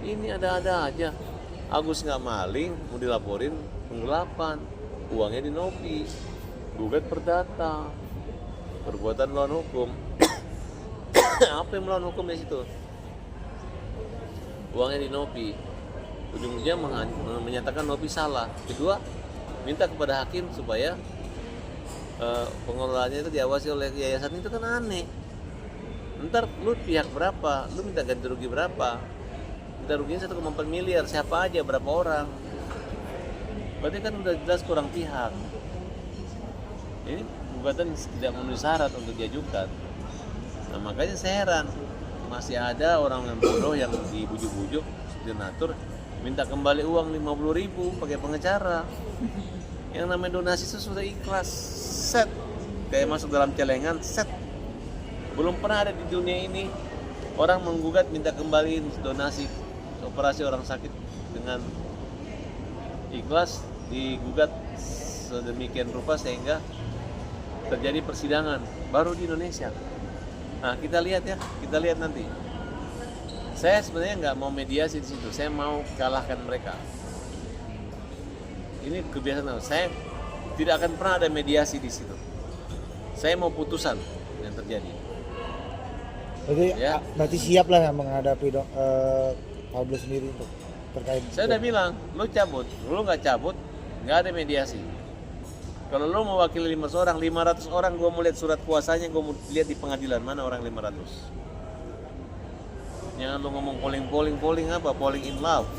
Ini ada-ada aja. Agus nggak maling, mau dilaporin penggelapan, uangnya di Nopi, gugat perdata, perbuatan melawan hukum. Apa yang melawan hukum di situ? Uangnya di Nopi, ujung-ujungnya menyatakan Nopi salah. Kedua, minta kepada hakim supaya pengelolaannya itu diawasi oleh yayasan. Itu kan aneh. Ntar lu pihak berapa, lu minta ganti rugi berapa, minta ruginya 1,4 miliar, siapa aja, berapa orang, berarti kan udah jelas kurang pihak. Ini gugatan tidak memenuhi syarat untuk diajukan. Nah makanya saya heran, masih ada orang yang bodoh yang dibujuk-bujuk donatur minta kembali uang 50.000 pakai pengacara. Yang namanya donasi itu sudah ikhlas, set, kayak masuk dalam celengan, set. Belum pernah ada di dunia ini orang menggugat minta kembali donasi operasi orang sakit dengan ikhlas, digugat sedemikian rupa sehingga terjadi persidangan baru di Indonesia. Nah kita lihat ya, kita lihat nanti. Saya sebenarnya nggak mau mediasi di situ, saya mau kalahkan mereka. Ini kebiasaan saya, tidak akan pernah ada mediasi di situ. Saya mau putusan yang terjadi. Jadi Ya. berarti siap lah yang menghadapi Pablo sendiri untuk terkait. Saya udah bilang, lu cabut, lu nggak cabut, nggak ada mediasi. Kalau lu mewakili 500 orang, gue mau lihat surat kuasanya, gue mau lihat di pengadilan mana orang 500. Jangan lu ngomong polling apa, polling in love.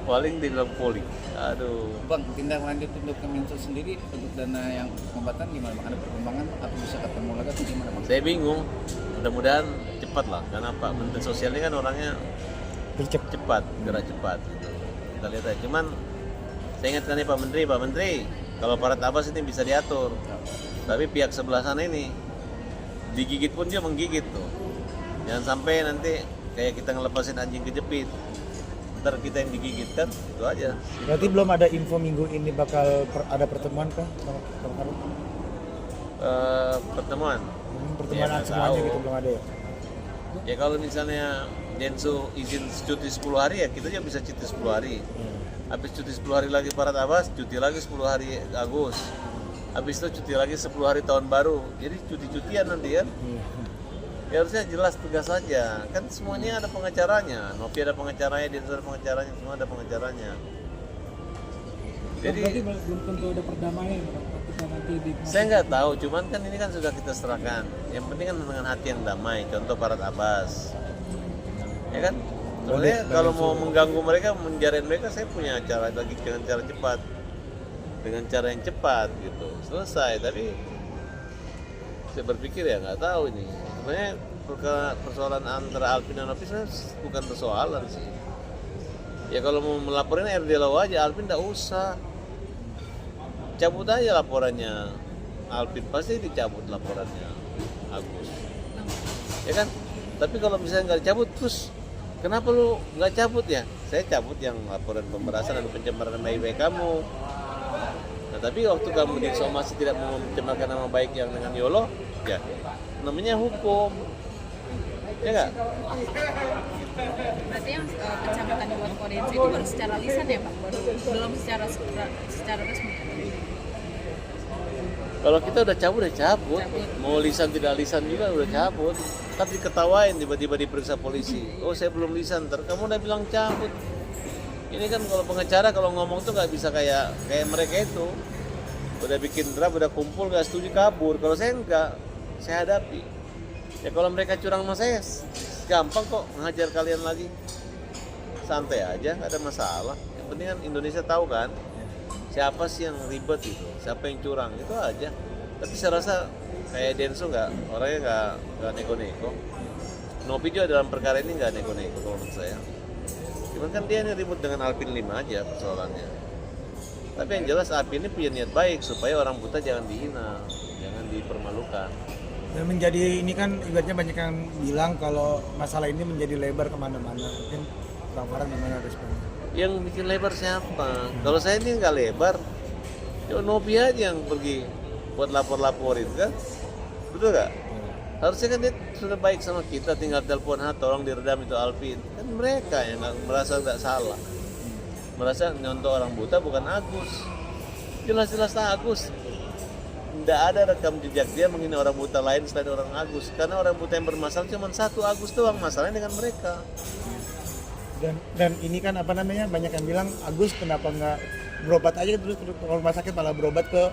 Polling di dalam polling. Aduh. Bang, tindak lanjut untuk Kemensos sendiri untuk dana yang pengobatan gimana Bang? Ada perkembangan atau bisa ketemu lagi atau gimana Bang? Saya bingung. Mudah-mudahan cepat lah. Kenapa? Menteri Sosial ini kan orangnya cepat, gerak cepat. Gitu. Kita lihat aja. Cuman saya ingatkan nih Pak Menteri, kalau Parat Abbas ini bisa diatur. Tapi pihak sebelah sana ini digigit pun dia menggigit tuh. Jangan sampai nanti kayak kita ngelepasin anjing kejepit. Ntar kita yang digigit kan, itu aja. Berarti belum ada info minggu ini bakal ada pertemuan kah? Pertemuan. Pertemuan Ya, semuanya tahu. gitu belum ada ya? Ya kalau misalnya Densu izin cuti 10 hari ya kita juga bisa cuti 10 hari. Habis cuti 10 hari lagi Parat Abbas, cuti lagi 10 hari Agus. Habis itu cuti lagi 10 hari tahun baru. Jadi cuti-cutian nanti kan. Ya harusnya jelas tegas saja. Kan semuanya ada pengacaranya. Nopi ada pengacaranya, Densu ada pengacaranya, semua ada pengacaranya. Jadi berarti belum tentu ada perdamaian ketika nanti di saya nggak tahu, cuman kan ini kan sudah kita serahkan. Yang penting kan dengan hati yang damai. Contoh Parat Abbas, ya kan? Sebenarnya kalau mau mengganggu mereka, menjarain mereka, saya punya cara lagi dengan cara cepat, dengan cara yang cepat gitu. Selesai. Tapi saya berpikir ya nggak tahu ini. Sebenarnya persoalan antara Alvin dan Nopi sebenarnya bukan persoalan sih. Ya kalau mau melaporin RD Law aja, Alvin nggak usah. Cabut aja laporannya Alvin, pasti dicabut laporannya Agus, ya kan? Tapi kalau misalnya nggak dicabut, terus kenapa lu nggak cabut ya? Saya cabut yang laporan pemerasan dan pencemaran nama baik kamu. Nah tapi waktu kamu disomasi tidak mau mencemarkan nama baik yang dengan YOLO, ya namanya hukum, ya nggak? Berarti yang pencabutan di luar kodeksi itu baru secara lisan ya Pak? Belum secara resmi? Kalau kita udah cabut, mau lisan tidak lisan juga udah cabut. Tapi diketawain tiba-tiba diperiksa polisi. Oh saya belum lisan, kamu udah bilang cabut. Ini kan kalau pengacara kalau ngomong tuh nggak bisa kayak mereka itu. Udah bikin draft, udah kumpul, nggak setuju kabur. Kalau saya enggak, saya hadapi. Ya kalau mereka curang sama saya, gampang kok ngajar kalian lagi. Santai aja, nggak ada masalah. Yang penting kan Indonesia tahu kan siapa sih yang ribet itu, siapa yang curang, itu aja. Tapi saya rasa kayak Densu orangnya nggak neko-neko. Nopi juga dalam perkara ini nggak neko-neko kalau menurut saya. Cuman kan dia ini ribut dengan Alvin 5 aja persoalannya. Tapi yang jelas Alvin ini punya niat baik supaya orang buta jangan dihina, jangan dipermalukan. Dan menjadi ini kan ibaratnya banyak yang bilang kalau masalah ini menjadi lebar kemana-mana. Mungkin Bang Farhan gimana responnya? Yang bikin lebar siapa? Kalau saya ini nggak lebar, ya Nopi aja yang pergi buat lapor-laporin kan, betul nggak? Harusnya kan dia sudah baik sama kita, tinggal telepon, tolong diredam itu Alvin. Kan mereka yang merasa nggak salah, merasa nyontoh orang buta bukan Agus. Jelas-jelas Agus nggak ada rekam jejak dia menghina orang buta lain selain orang Agus, karena orang buta yang bermasalah cuma satu Agus doang, masalahnya dengan mereka. Dan ini kan apa namanya, banyak yang bilang Agus kenapa nggak berobat aja terus ke rumah sakit malah berobat ke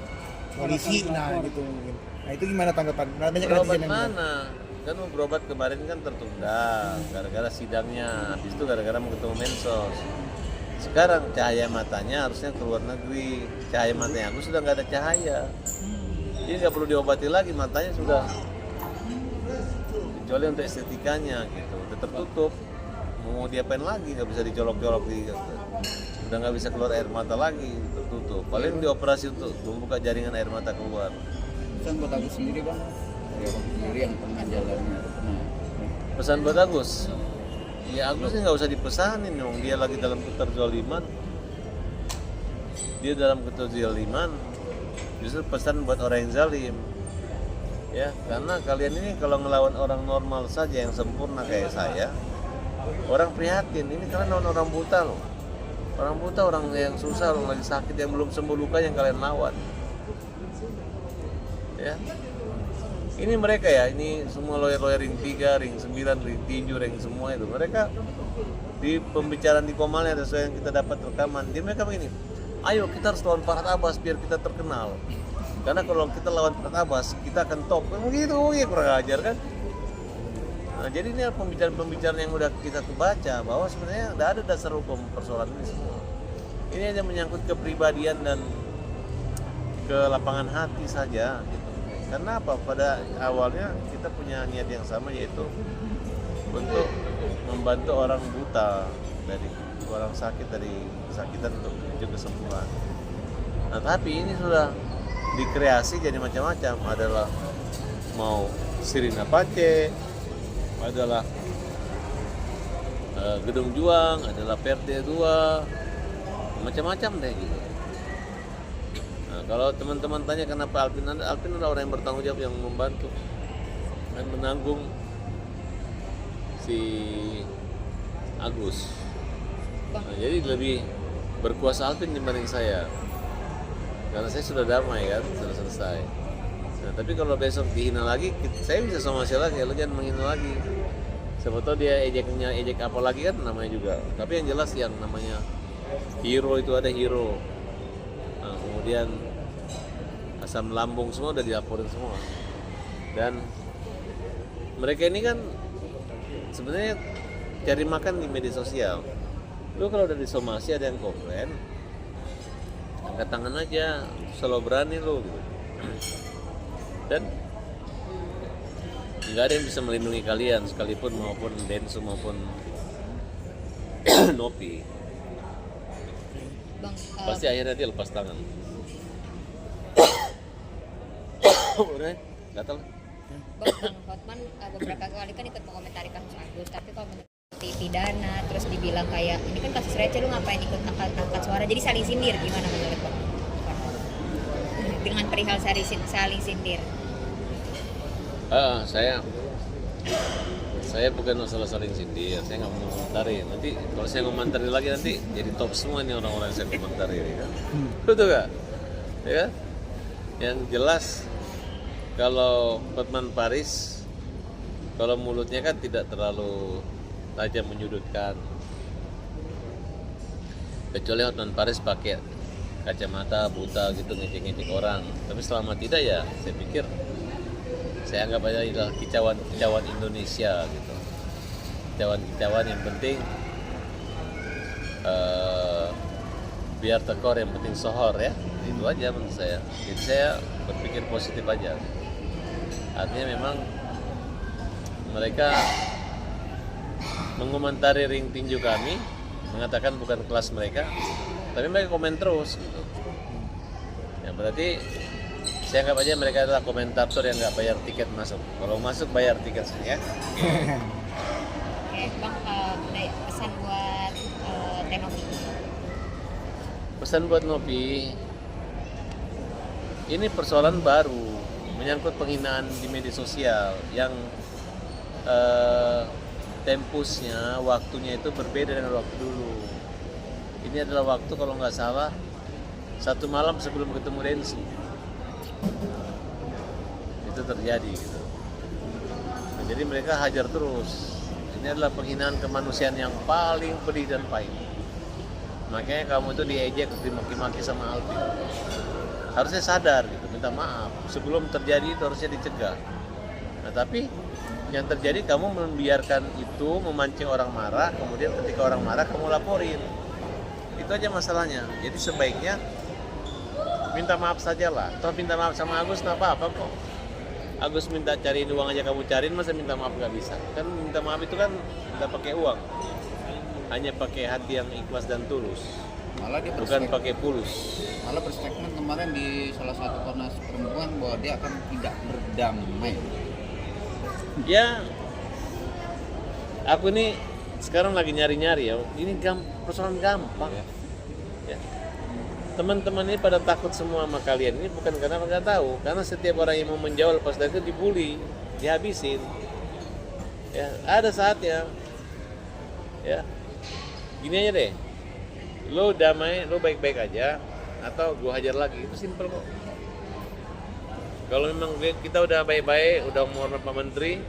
polisi, nah gitu mungkin. Nah itu gimana tanggapan? Nah, banyak Berobat netizen yang bilang. mana? Kan mau berobat kemarin kan tertunda gara-gara sidangnya, habis itu gara-gara mau ketemu Mensos. Sekarang cahaya matanya harusnya ke luar negeri, cahaya matanya Agus sudah nggak ada cahaya, jadi nggak perlu diobati lagi, matanya sudah, kecuali untuk estetikanya gitu, udah tertutup. Mau diapain lagi, nggak bisa dicolok-colok, udah nggak bisa keluar air mata lagi, tertutup. Paling dioperasi untuk membuka jaringan air mata keluar. Pesan buat Agus sendiri bang, dari Abang sendiri yang pernah jalannya. Pesan buat Agus, ya Agus ini nggak usah dipesanin dong, dia lagi dalam keterzaliman. Dia dalam keterzaliman, justru pesan buat orang yang zalim. Ya, karena kalian ini kalau ngelawan orang normal saja yang sempurna kayak saya, orang prihatin. Ini kalian lawan orang buta loh. Orang buta, orang yang susah, orang lagi sakit, yang belum sembuh luka yang kalian lawan. Ya. Ini mereka ya, ini semua lawyer-lawyer ring 3, ring 9, ring 7, ring semua itu. Mereka di pembicaraan di Komalnya sesuai yang kita dapat rekaman, dia mereka begini, ayo kita harus lawan Farhad Abbas biar kita terkenal. Karena kalau kita lawan Farhad Abbas, kita akan top. Begitu, ya kurang ajar kan? Nah, jadi ini pembicaraan yang udah kita baca bahwa sebenarnya tidak ada dasar hukum persoalan ini semua. Ini hanya menyangkut kepribadian dan ke lapangan hati saja gitu. Karena apa? Pada awalnya kita punya niat yang sama, yaitu untuk membantu orang buta dari orang sakit, dari kesakitan untuk menuju kesembuhan. Nah, tapi ini sudah dikreasi jadi macam-macam. Adalah mau Sirina Pace, adalah Gedung Juang, adalah PRT 2, macam-macam deh gitu. Nah, kalau teman-teman tanya kenapa Alvin adalah orang yang bertanggung jawab, yang membantu dan menanggung si Agus. Nah, jadi lebih berkuasa Alvin dibanding saya, karena saya sudah damai kan, sudah selesai. Nah, tapi kalau besok dihina lagi, saya bisa somasi lagi, lo jangan menghina lagi. Siapa tahu dia ejek apa lagi kan namanya juga. Tapi yang jelas yang namanya hero itu ada hero. Nah, kemudian asam lambung semua udah dilaporin semua. Dan mereka ini kan sebenarnya cari makan di media sosial. Lu kalau udah disomasi ada yang komplain, angkat tangan aja, selalu berani lu gitu. Dan nggak ada yang bisa melindungi kalian, sekalipun maupun Densu maupun Nopi. Bang, Pasti akhirnya dia lepas tangan. Udah, gatal. Bang Hotman beberapa kali kan ikut mengomentari kasus Agus, tapi kalau menurut pidana terus dibilang kayak ini kan kasus receh, lu ngapain ikut angkat suara, jadi saling sindir, gimana menurut Bang? Dengan perihal saling sindir. Saya bukan masalah saling sindir, saya nggak mau komentari. Nanti kalau saya komentari lagi nanti jadi top semua nih orang-orang yang saya komentari, ya kan? Betul nggak? Ya kan? Yang jelas kalau Hotman Paris, kalau mulutnya kan tidak terlalu tajam menyudutkan, kecuali Hotman Paris pakai kacamata buta gitu ngecek-ngecek orang. Tapi selama tidak, ya saya pikir saya anggap aja adalah kicauan Indonesia gitu. Kicauan yang penting biar tekor, yang penting sohor ya. Itu aja menurut saya. Jadi saya berpikir positif aja. Artinya memang mereka mengomentari ring tinju kami, mengatakan bukan kelas mereka, tapi mereka komen terus gitu. Ya berarti saya anggap aja mereka adalah komentator yang nggak bayar tiket masuk. Kalau masuk bayar tiket ya. Oke, Bang, pesan buat Tenopi. Pesan buat Nopi, ini persoalan baru. menyangkut penghinaan di media sosial yang tempusnya, waktunya itu berbeda dengan waktu dulu. Ini adalah waktu kalau nggak salah 1 malam sebelum ketemu Densu. Itu terjadi gitu. Nah, jadi mereka hajar terus. Ini adalah penghinaan kemanusiaan yang paling pedih dan pahit. Makanya kamu itu diejek, dimaki-maki sama Alvin. Harusnya sadar gitu, minta maaf. Sebelum terjadi itu harusnya dicegah. Nah tapi yang terjadi kamu membiarkan itu, memancing orang marah, kemudian ketika orang marah kamu laporin. Itu aja masalahnya. Jadi sebaiknya minta maaf sajalah. Toh minta maaf sama Agus nggak apa-apa kok. Agus minta cariin uang aja kamu cariin, masa minta maaf nggak bisa? Kan minta maaf itu kan nggak pakai uang, hanya pakai hati yang ikhlas dan tulus, Malah dia bukan pakai pulus. malah berstatement kemarin di salah satu Komnas Perempuan bahwa dia akan tidak berdamai. Ya, aku ini sekarang lagi nyari-nyari ya. Ini persoalan gampang. Ya. Teman-teman ini pada takut semua sama kalian. Ini bukan karena nggak tahu, karena setiap orang yang mau menjawab pas itu dibully, dihabisin. Ya, ada saatnya. Ya, gini aja deh. Lo damai, lo baik-baik aja, atau gua hajar lagi. Itu simpel kok. Kalau memang kita udah baik-baik, udah menghormat Pak Menteri,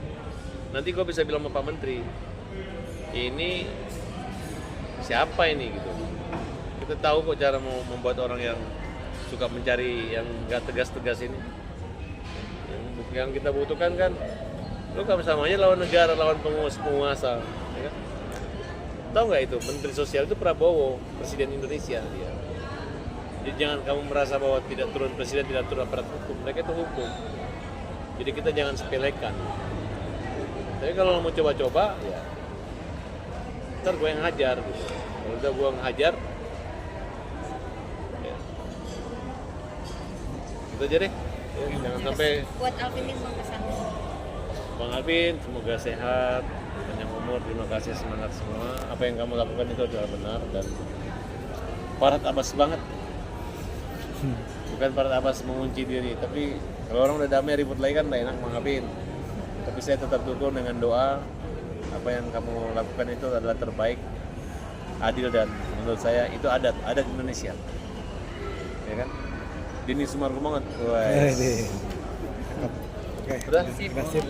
nanti gua bisa bilang sama Pak Menteri, ini siapa ini gitu. Kita tahu kok cara mau membuat orang yang suka mencari yang nggak tegas-tegas ini. Yang kita butuhkan kan, lu kan sama aja lawan negara, lawan penguasa. Ya kan? Tahu nggak itu, Menteri Sosial itu Prabowo, Presiden Indonesia dia. Jadi jangan kamu merasa bahwa tidak turun presiden, tidak turun aparat hukum. Mereka itu hukum. Jadi kita jangan sepelekan. Tapi kalau mau coba-coba, ya ntar gue yang hajar. Gitu. Kalau udah gue yang hajar, itu aja deh ya, jangan sampai. Buat Alvin nih pesan. Bang Alvin semoga sehat, panjang umur, terima kasih, semangat semua. Apa yang kamu lakukan itu adalah benar dan Farhad Abbas banget. Bukan Farhad Abbas mengunci diri, tapi kalau orang udah damai ribut lagi kan gak enak Bang Alvin. Tapi saya tetap dukung dengan doa. Apa yang kamu lakukan itu adalah terbaik, adil, dan menurut saya itu adat Indonesia, ya kan? Dini Sumargo banget. Oke. Udah? Terima kasih.